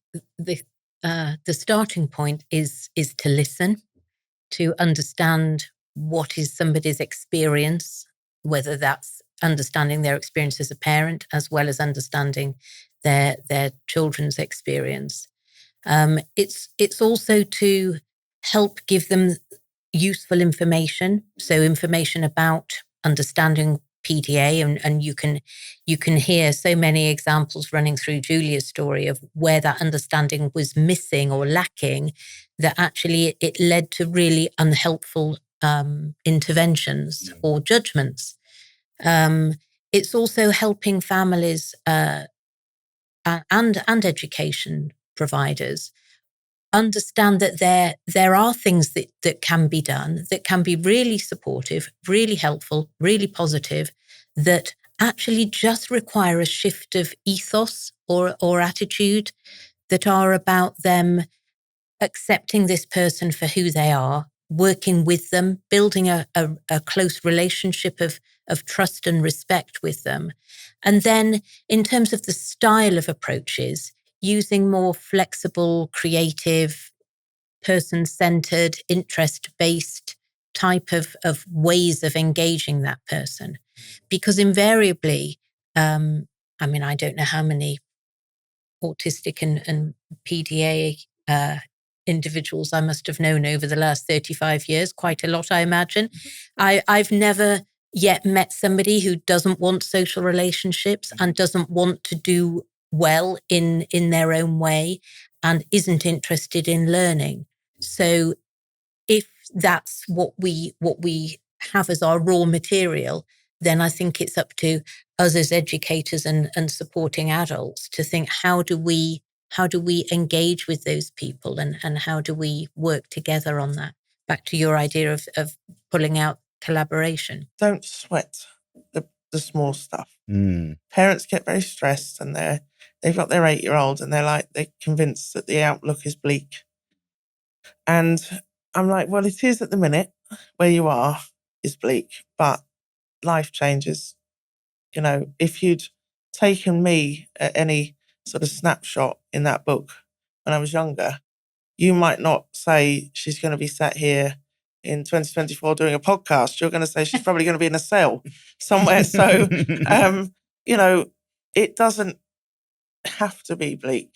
starting point is to listen, to understand what is somebody's experience, whether that's understanding their experience as a parent as well as understanding their children's experience. It's also to help give them useful information, so information about understanding PDA, and you can hear so many examples running through Julia's story of where that understanding was missing or lacking, that actually it led to really unhelpful interventions or judgments. It's also helping families and education providers understand that there are things that can be done, that can be really supportive, really helpful, really positive, that actually just require a shift of ethos or attitude, that are about them accepting this person for who they are, working with them, building a close relationship of trust and respect with them. And then in terms of the style of approaches, using more flexible, creative, person-centered, interest-based type of ways of engaging that person. Because invariably, I don't know how many autistic and PDA individuals I must have known over the last 35 years, quite a lot, I imagine. I've never yet met somebody who doesn't want social relationships and doesn't want to do well in their own way and isn't interested in learning. So if that's what we have as our raw material, then I think it's up to us as educators and supporting adults to think, how do we engage with those people, and how do we work together on that? Back to your idea of pulling out collaboration. Don't sweat the small stuff. Parents get very stressed, and they've got their 8-year-old and they're convinced that the outlook is bleak. And I'm like, well, it is at the minute where you are is bleak, but life changes. You know, if you'd taken me at any sort of snapshot in that book when I was younger, you might not say she's going to be sat here in 2024 doing a podcast. You're going to say she's probably going to be in a cell somewhere. So, it doesn't have to be bleak.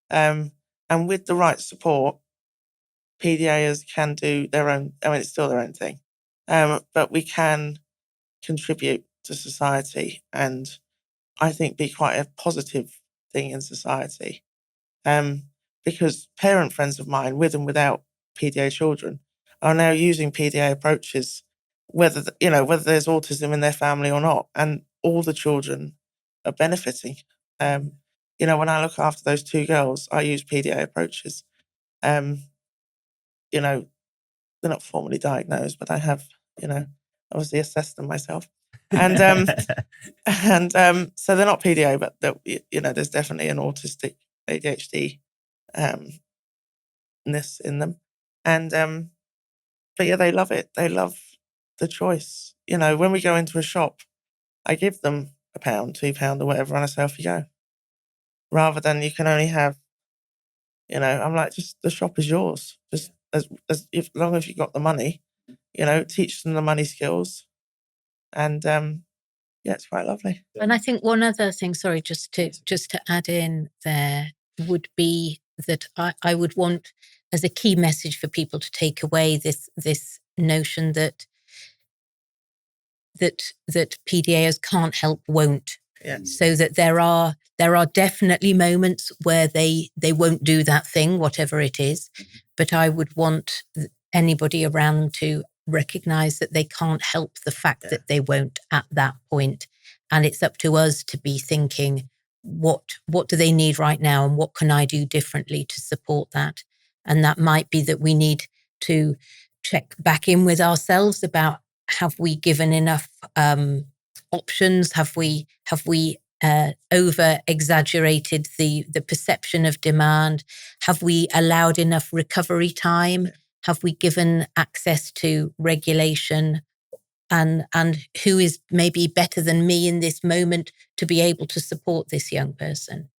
And with the right support, PDAs can do their own, it's still their own thing. But we can contribute to society, and I think be quite a positive thing in society. Because parent friends of mine, with and without PDA children, are now using PDA approaches, whether there's autism in their family or not, and all the children are benefiting. When I look after those 2 girls, I use PDA approaches. They're not formally diagnosed, but I have, obviously assessed them myself. And so they're not PDA, but there's definitely an autistic ADHD ness in them. And but yeah, they love it. They love the choice. When we go into a shop, I give them £1, £2 or whatever, and I say, off you go. Rather than you can only have, I'm like, just the shop is yours. Just as long as you got the money, teach them the money skills. And it's quite lovely. And I think one other thing, sorry, just to add in there, would be that I would want as a key message for people to take away this notion that PDAs can't help, won't. Yeah. So that there are definitely moments where they won't do that thing, whatever it is. But I would want anybody around to recognize that they can't help the fact that they won't at that point. And it's up to us to be thinking, what do they need right now, and what can I do differently to support that? And that might be that we need to check back in with ourselves about, have we given enough options? Have we over exaggerated the perception of demand? Have we allowed enough recovery time? Have we given access to regulation? And who is maybe better than me in this moment to be able to support this young person?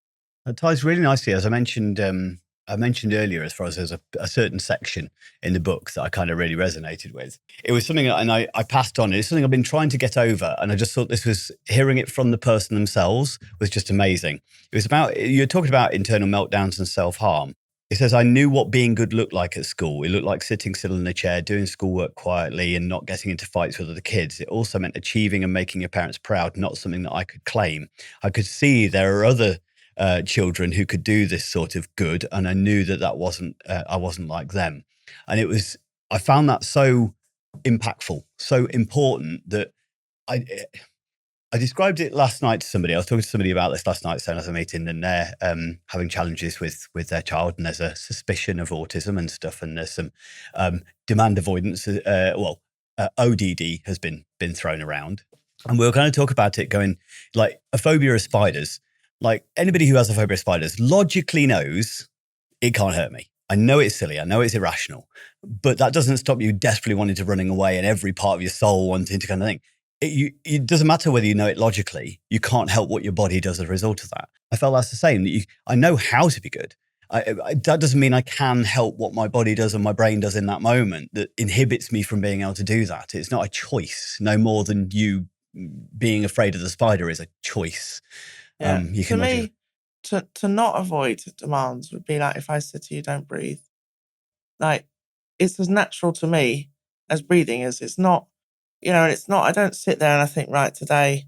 That ties really nicely. As I mentioned I mentioned earlier, as far as there's a certain section in the book that I kind of really resonated with. It was something, and I passed on. It's something I've been trying to get over, and I just thought this was, hearing it from the person themselves was just amazing. It was about, you're talking about internal meltdowns and self-harm. It says, I knew what being good looked like at school. It looked like sitting still in a chair, doing schoolwork quietly and not getting into fights with other kids. It also meant achieving and making your parents proud, not something that I could claim. I could see there are other children who could do this sort of good, and I knew that wasn't I wasn't like them. And I found that so impactful, so important, that I described it last night to somebody. I was talking to somebody about this last night, saying as a meeting, and they're having challenges with their child, and there's a suspicion of autism and stuff, and there's some demand avoidance. ODD has been thrown around, and we were going to talk about it, going like a phobia of spiders. Like, anybody who has a phobia of spiders logically knows it can't hurt me. I know it's silly. I know it's irrational, but that doesn't stop you desperately wanting to running away and every part of your soul wanting to kind of think. It doesn't matter whether you know it logically. You can't help what your body does as a result of that. I felt that's the same. I know how to be good. That doesn't mean I can help what my body does and my brain does in that moment that inhibits me from being able to do that. It's not a choice, no more than you being afraid of the spider is a choice. Yeah. To me, to not avoid demands would be like if I said to you, don't breathe. Like, it's as natural to me as breathing is. It's not, it's not, I don't sit there and I think, right, today,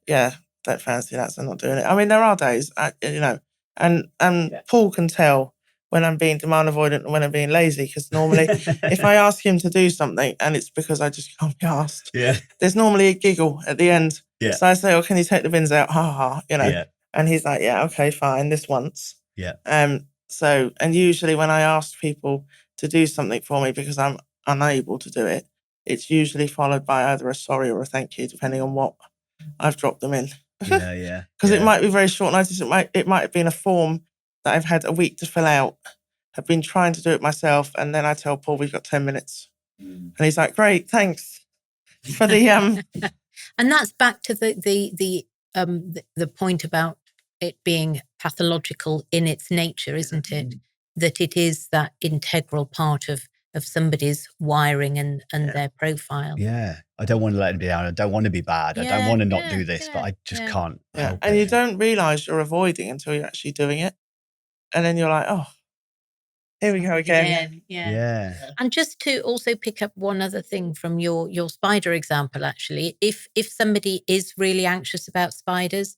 don't fancy that, so I'm not doing it. I mean, there are days, and Paul can tell when I'm being demand avoidant and when I'm being lazy, because normally if I ask him to do something and it's because I just can't be asked, there's normally a giggle at the end. Yeah. So I say, oh, can you take the bins out? Ha ha, and he's like, yeah, okay, fine, this once. Yeah. So, and usually when I ask people to do something for me because I'm unable to do it, it's usually followed by either a sorry or a thank you, depending on what I've dropped them in. Yeah. Because it might be very short notice. It might have been a form that I've had a week to fill out. I've been trying to do it myself, and then I tell Paul we've got 10 minutes, and he's like, "Great, thanks for the." And that's back to the point about it being pathological in its nature, isn't it? That it is that integral part of somebody's wiring and their profile. Yeah. I don't want to let it be down. I don't want to be bad. I don't want to not do this, but I just can't help it. And you don't realise you're avoiding until you're actually doing it. And then you're like, oh, here we go again. Yeah. And just to also pick up one other thing from your spider example, actually, if somebody is really anxious about spiders,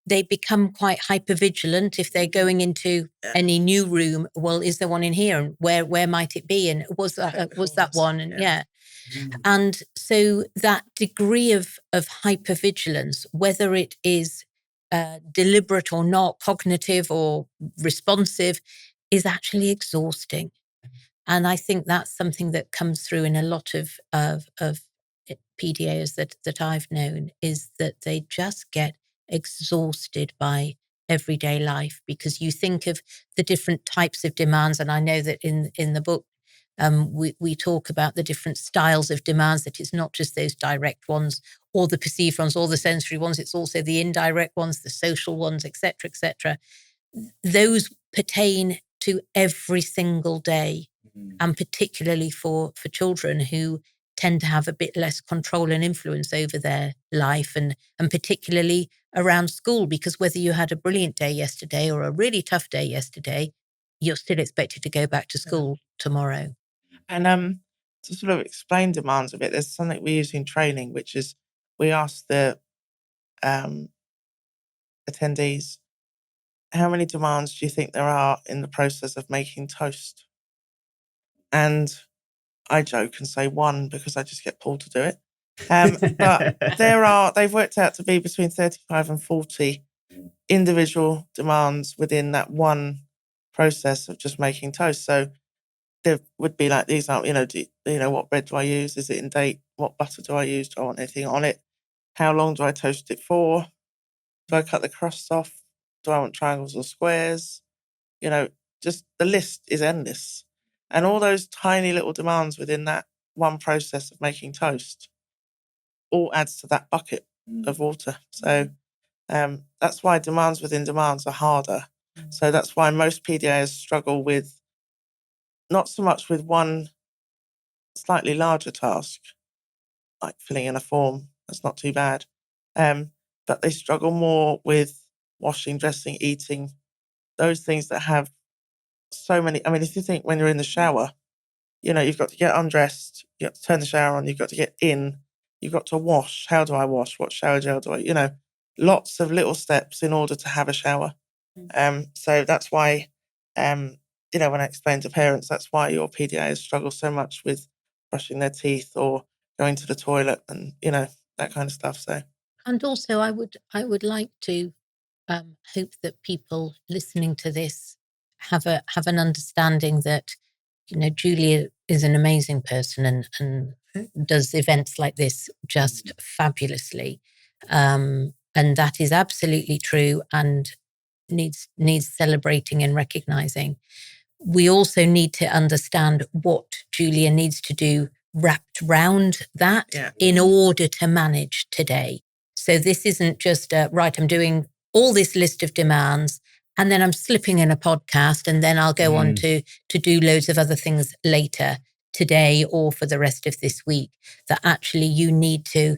they become quite hypervigilant if they're going into any new room. Well, is there one in here? And where might it be? And was that one? And and so that degree of hypervigilance, whether it is deliberate or not, cognitive or responsive, is actually exhausting. And I think that's something that comes through in a lot of PDAs that I've known, is that they just get exhausted by everyday life, because you think of the different types of demands. And I know that in the book, we talk about the different styles of demands, that it's not just those direct ones or the perceived ones or the sensory ones. It's also the indirect ones, the social ones, etc., etc. Those pertain to every single day, and particularly for children who tend to have a bit less control and influence over their life, and particularly around school, because whether you had a brilliant day yesterday or a really tough day yesterday, you're still expected to go back to school tomorrow. And to sort of explain demands a bit, there's something we use in training, which is we ask the attendees, how many demands do you think there are in the process of making toast? And I joke and say 1 because I just get Paul to do it. But they've worked out to be between 35 and 40 individual demands within that one process of just making toast. So there would be like the example, what bread do I use? Is it in date? What butter do I use? Do I want anything on it? How long do I toast it for? Do I cut the crusts off? Do I want triangles or squares? Just the list is endless. And all those tiny little demands within that one process of making toast all adds to that bucket of water. So that's why demands within demands are harder, So that's why most PDAs struggle with, not so much with one slightly larger task, like filling in a form. That's not too bad. But they struggle more with washing, dressing, eating, those things that have so many. I mean, if you think when you're in the shower, you've got to get undressed, you got to turn the shower on, you've got to get in, you've got to wash. How do I wash? What shower gel do I, lots of little steps in order to have a shower. So that's why, when I explain to parents, that's why your PDAs struggle so much with brushing their teeth or going to the toilet and, that kind of stuff. So, and also I would like to hope that people listening to this have an understanding that, Julia is an amazing person and does events like this just fabulously. And that is absolutely true and needs celebrating and recognizing. We also need to understand what Julia needs to do wrapped round that in order to manage today. So this isn't just right, I'm doing all this list of demands and then I'm slipping in a podcast and then I'll go on to do loads of other things later today or for the rest of this week. That actually you need to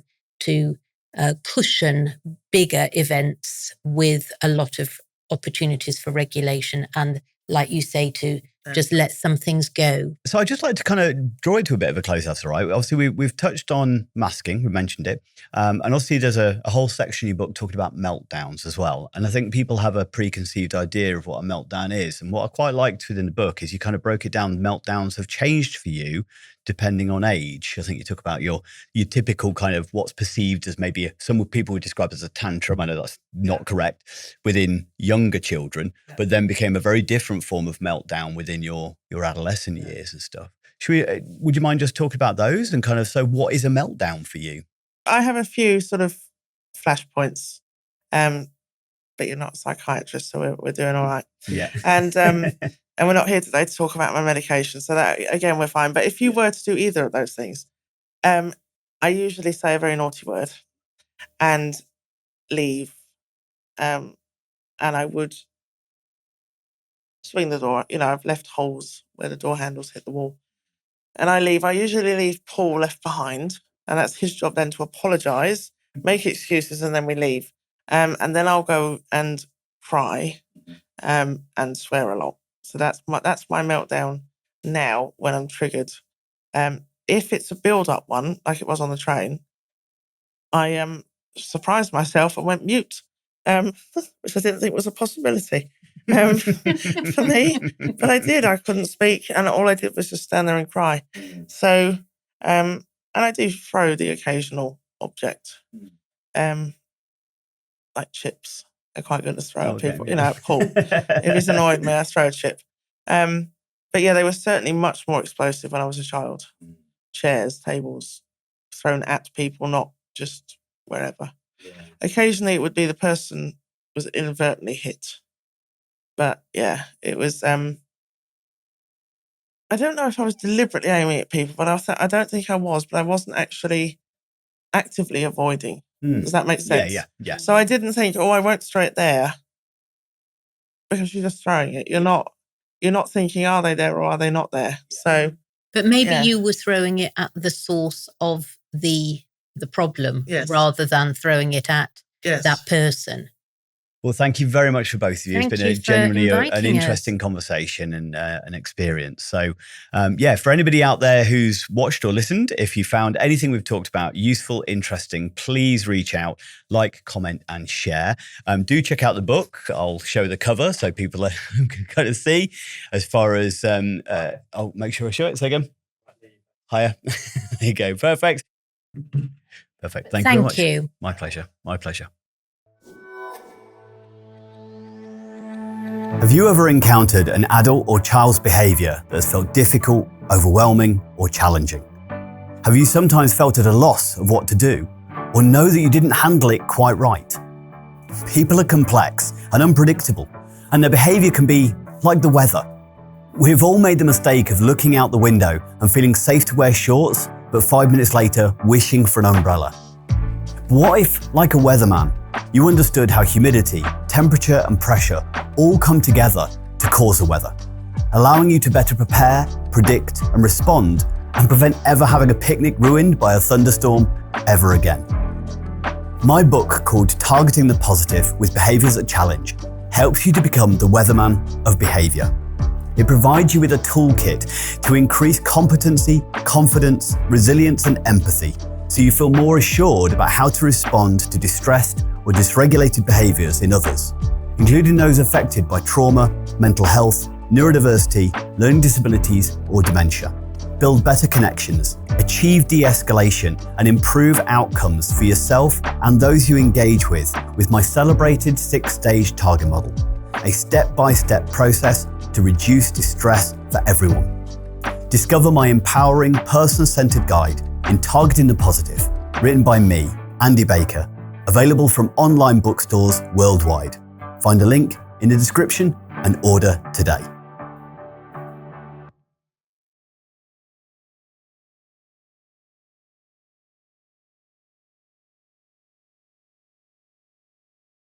cushion bigger events with a lot of opportunities for regulation and, like you say, to just let some things go. So I'd just like to kind of draw it to a bit of a close, that's all right. Obviously, we've touched on masking, we mentioned it. And obviously there's a whole section in your book talking about meltdowns as well. And I think people have a preconceived idea of what a meltdown is. And what I quite liked within the book is you kind of broke it down. Meltdowns have changed for you depending on age. I think you talk about your typical kind of what's perceived as maybe some people would describe as a tantrum. I know that's not correct within younger children, but then became a very different form of meltdown within your adolescent years and stuff. Would you mind just talking about those and kind of, so what is a meltdown for you? I have a few sort of flashpoints, but you're not a psychiatrist, so we're doing all right. Yeah. And we're not here today to talk about my medication. So that, again, we're fine. But if you were to do either of those things, I usually say a very naughty word and leave. And I would swing the door. I've left holes where the door handles hit the wall. And I leave. I usually leave Paul left behind. And that's his job then to apologise, make excuses, and then we leave. And then I'll go and cry and swear a lot. So that's my meltdown now when I'm triggered. If it's a build-up one, like it was on the train, I surprised myself and went mute, which I didn't think was a possibility for me. But I did. I couldn't speak, and all I did was just stand there and cry. So, and I do throw the occasional object, like chips. They're quite good to throw at people. Paul. If he's annoyed me, I throw a chip. But yeah, they were certainly much more explosive when I was a child. Chairs, tables, thrown at people, not just wherever. Yeah. Occasionally it would be the person was inadvertently hit. But yeah, it was, I don't know if I was deliberately aiming at people, but I don't think I was, but I wasn't actually actively avoiding. Does that make sense? Yeah. So I didn't think, I won't throw it there, because you're just throwing it. You're not thinking, are they there or are they not there? Yeah. So, but maybe you were throwing it at the source of the problem, rather than throwing it at that person. Well, thank you very much for both of you. It's been genuinely an interesting us. Conversation and an experience. So, for anybody out there who's watched or listened, if you found anything we've talked about useful, interesting, please reach out, like, comment, and share. Do check out the book. I'll show the cover so people can kind of see. As far as, I'll make sure I show it. Say again. Higher. There you go. Perfect. Perfect. Thank you very much. You. My pleasure. My pleasure. Have you ever encountered an adult or child's behaviour that has felt difficult, overwhelming, or challenging? Have you sometimes felt at a loss of what to do, or know that you didn't handle it quite right? People are complex and unpredictable, and their behaviour can be like the weather. We've all made the mistake of looking out the window and feeling safe to wear shorts, but 5 minutes later wishing for an umbrella. What if, like a weatherman, you understood how humidity, temperature and pressure all come together to cause the weather, allowing you to better prepare, predict and respond and prevent ever having a picnic ruined by a thunderstorm ever again. My book, called Targeting the Positive with Behaviours that Challenge, helps you to become the weatherman of behaviour. It provides you with a toolkit to increase competency, confidence, resilience and empathy, so you feel more assured about how to respond to distressed or dysregulated behaviours in others, including those affected by trauma, mental health, neurodiversity, learning disabilities or dementia. Build better connections, achieve de-escalation and improve outcomes for yourself and those you engage with my celebrated 6-stage target model, a step-by-step process to reduce distress for everyone. Discover my empowering, person-centered guide in Targeting the Positive, written by me, Andy Baker, available from online bookstores worldwide. Find a link in the description and order today.